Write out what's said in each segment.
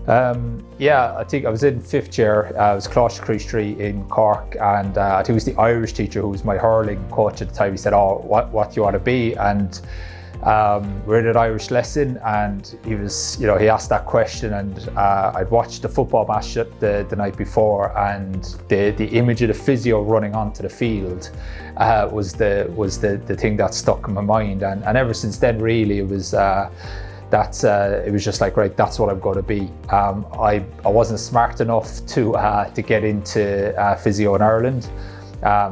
Yeah, I think I was in fifth year. I was Closh Street in Cork, and I think it was the Irish teacher who was my hurling coach at the time. He said, "Oh, what do you want to be?" And we're in an Irish lesson, and he was, he asked that question, and I'd watched the football match the night before, and the image of the physio running onto the field was the thing that stuck in my mind, and ever since then, really, it was. It was just like, right, that's what I'm going to be. I wasn't smart enough to get into physio in Ireland.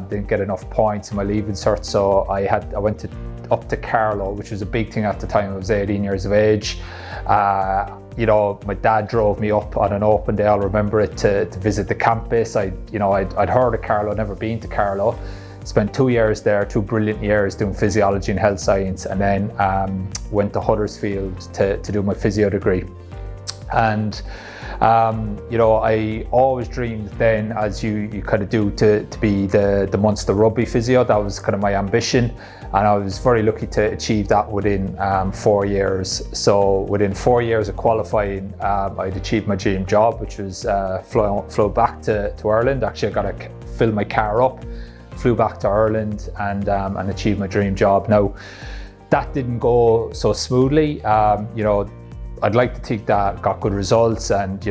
Didn't get enough points in my leaving cert, so I went up to Carlow, which was a big thing at the time. I was 18 years of age. My dad drove me up on an open day, I'll remember it, to visit the campus. I'd heard of Carlow, never been to Carlow. Spent 2 years there, 2 brilliant years doing physiology and health science, and then went to Huddersfield to do my physio degree. And I always dreamed then, as you kind of do, to be the Munster Rugby physio. That was kind of my ambition, and I was very lucky to achieve that within 4 years. So within 4 years of qualifying, I'd achieved my dream job, which was flew back to Ireland. Actually, I got to fill my car up, flew back to Ireland, and achieved my dream job. Now, that didn't go so smoothly. I'd like to think that got good results, and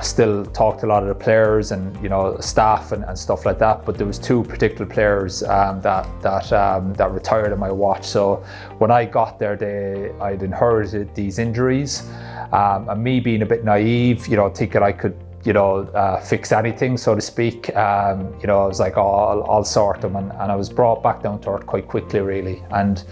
still talked to a lot of the players and staff and stuff like that. But there was 2 particular players that retired on my watch. So when I got there, I'd inherited these injuries, and me being a bit naive, thinking I could fix anything, so to speak. I was like, oh, I'll sort them, and I was brought back down to earth quite quickly, really. And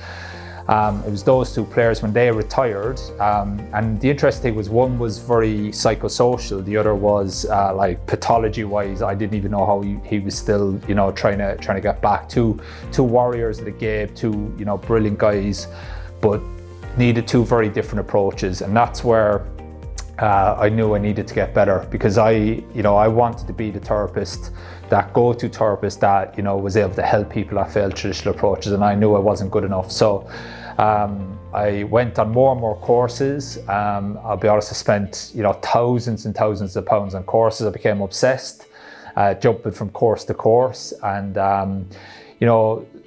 it was those 2 players when they retired, and the interesting thing was, one was very psychosocial, the other was like pathology wise, I didn't even know how he was still trying to get back. Two warriors of the game, 2 brilliant guys, but needed 2 very different approaches. And that's where I knew I needed to get better, because I wanted to be the therapist, that go-to therapist that was able to help people that failed traditional approaches, and I knew I wasn't good enough. So I went on more and more courses. I'll be honest, I spent thousands and thousands of pounds on courses. I became obsessed, jumping from course to course, and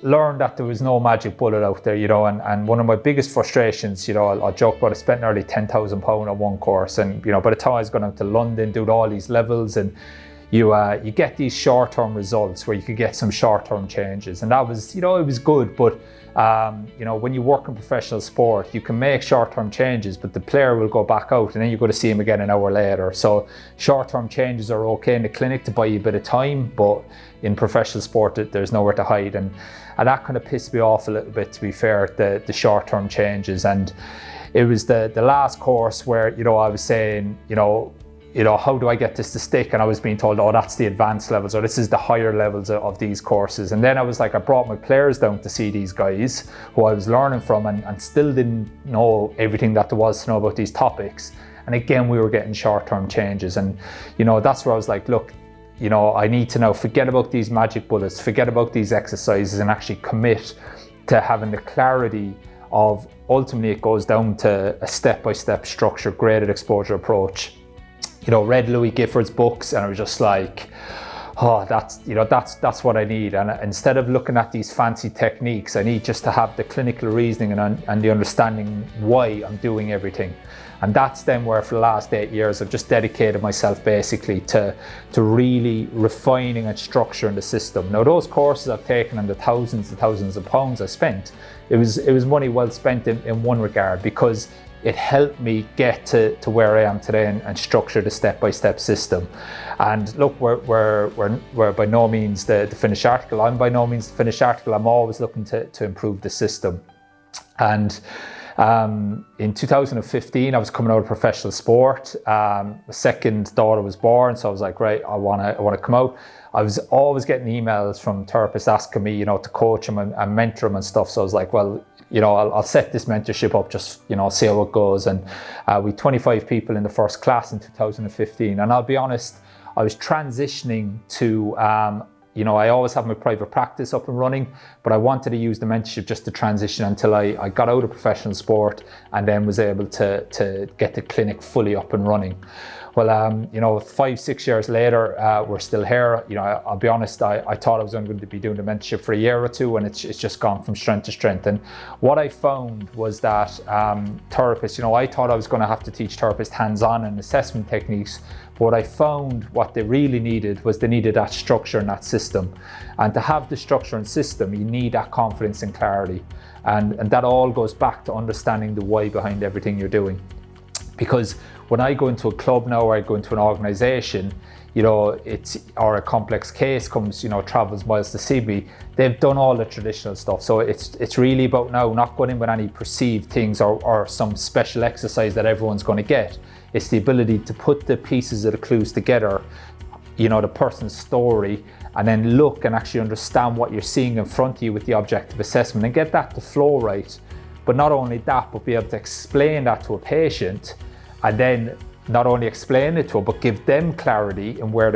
learned that there was no magic bullet out there, and one of my biggest frustrations, I'll joke about it, I spent nearly £10,000 on one course, and by the time I was going out to London, doing all these levels, and you get these short-term results where you could get some short-term changes, and that was, it was good, but when you work in professional sport, you can make short-term changes, but the player will go back out and then you're going to see him again an hour later. So short-term changes are okay in the clinic to buy you a bit of time, but in professional sport, there's nowhere to hide. And that kind of pissed me off a little bit, to be fair, the short-term changes. And it was the last course where, I was saying, how do I get this to stick? And I was being told, oh, that's the advanced levels, or this is the higher levels of these courses. And then I was like, I brought my players down to see these guys who I was learning from, and still didn't know everything that there was to know about these topics. And again, we were getting short-term changes. And, that's where I was like, look, I need to now forget about these magic bullets, forget about these exercises, and actually commit to having the clarity of, ultimately it goes down to a step-by-step structured graded exposure approach. Read Louis Gifford's books, and I was just like, oh, that's what I need. And instead of looking at these fancy techniques, I need just to have the clinical reasoning and the understanding why I'm doing everything. And that's then where, for the last 8 years, I've just dedicated myself basically to really refining and structuring the system. Now, those courses I've taken and the thousands of pounds I spent, it was money well spent in one regard, because it helped me get to where I am today and structure the step-by-step system. And look, we're by no means the finished article. I'm by no means the finished article. I'm always looking to improve the system. And in 2015, I was coming out of professional sport. My second daughter was born, so I was like, right, I want to come out. I was always getting emails from therapists asking me, to coach them and mentor them and stuff. So I was like, well, I'll set this mentorship up, just, see how it goes. And we had 25 people in the first class in 2015. And I'll be honest, I was transitioning to, I always have my private practice up and running, but I wanted to use the mentorship just to transition until I got out of professional sport, and then was able to get the clinic fully up and running. Well, you know, 5-6 years later, we're still here. You know, I'll be honest, I thought I was only going to be doing the mentorship for a year or two, and it's just gone from strength to strength. And what I found was that therapists, you know, I thought I was going to have to teach therapists hands-on and assessment techniques. But what I found, what they really needed was they needed that structure and that system. And to have the structure and system, you need that confidence and clarity. And that all goes back to understanding the why behind everything you're doing. Because when I go into a club now, or I go into an organization, you know, or a complex case comes, you know, travels miles to see me, they've done all the traditional stuff. So it's really about now not going in with any perceived things or some special exercise that everyone's going to get. It's the ability to put the pieces of the clues together, you know, the person's story, and then look and actually understand what you're seeing in front of you with the objective assessment and get that to flow right. But not only that, but be able to explain that to a patient, and then not only explain it to them, but give them clarity in where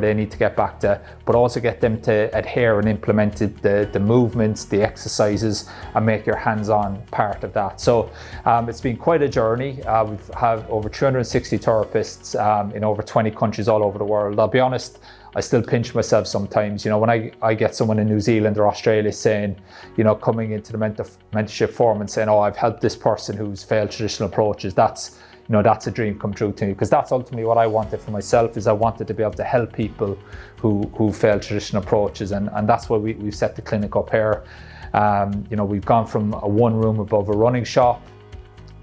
they need to get back to, but also get them to adhere and implement the movements, the exercises, and make your hands-on part of that. So it's been quite a journey. We've had over 360 therapists in over 20 countries all over the world. I'll be honest, I still pinch myself sometimes. You know, when I get someone in New Zealand or Australia saying, you know, coming into the mentorship forum and saying, oh, I've helped this person who's failed traditional approaches, that's, you know, that's a dream come true to me, because that's ultimately what I wanted for myself, is I wanted to be able to help people who fail traditional approaches, and that's why we've set the clinic up here. You know, we've gone from a one room above a running shop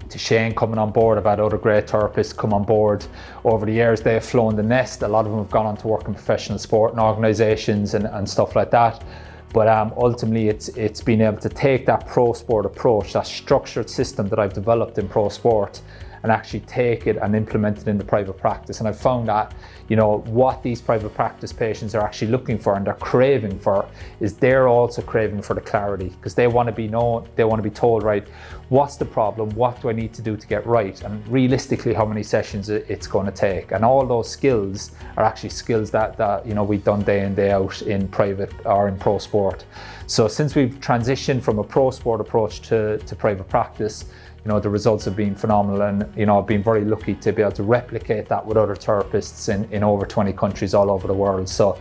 to Shane coming on board. I've had other great therapists come on board over the years. They have flown the nest. A lot of them have gone on to work in professional sport and organisations and stuff like that. But ultimately, it's being able to take that pro sport approach, that structured system that I've developed in pro sport, and actually take it and implement it in the private practice. And I've found that, you know, what these private practice patients are actually looking for and they're craving for is they're also craving for the clarity, because they want to be known, they want to be told, right, what's the problem, what do I need to do to get right, and realistically how many sessions it's going to take. And all those skills are actually skills that you know, we've done day in, day out in private or in pro sport. So since we've transitioned from a pro sport approach to private practice, you know, the results have been phenomenal, and, you know, I've been very lucky to be able to replicate that with other therapists in over 20 countries all over the world. So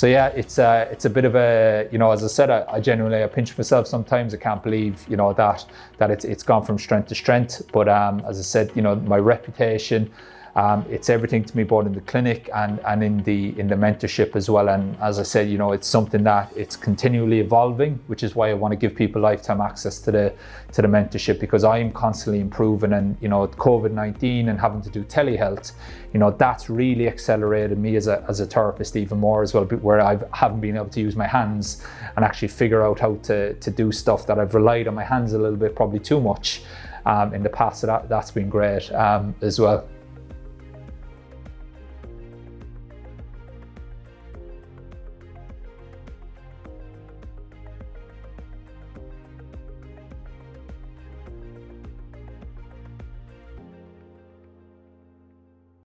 yeah, it's a bit of a, you know, as I said, I genuinely pinch myself sometimes. I can't believe, you know, that it's gone from strength to strength. But as I said, you know, my reputation, it's everything to me, both in the clinic and in the mentorship as well. And as I said, you know, it's something that it's continually evolving, which is why I want to give people lifetime access to the mentorship, because I am constantly improving. And, you know, COVID-19 and having to do telehealth, you know, that's really accelerated me as a therapist even more as well, where I haven't been able to use my hands and actually figure out how to do stuff that I've relied on my hands a little bit, probably too much in the past. So that's been great as well.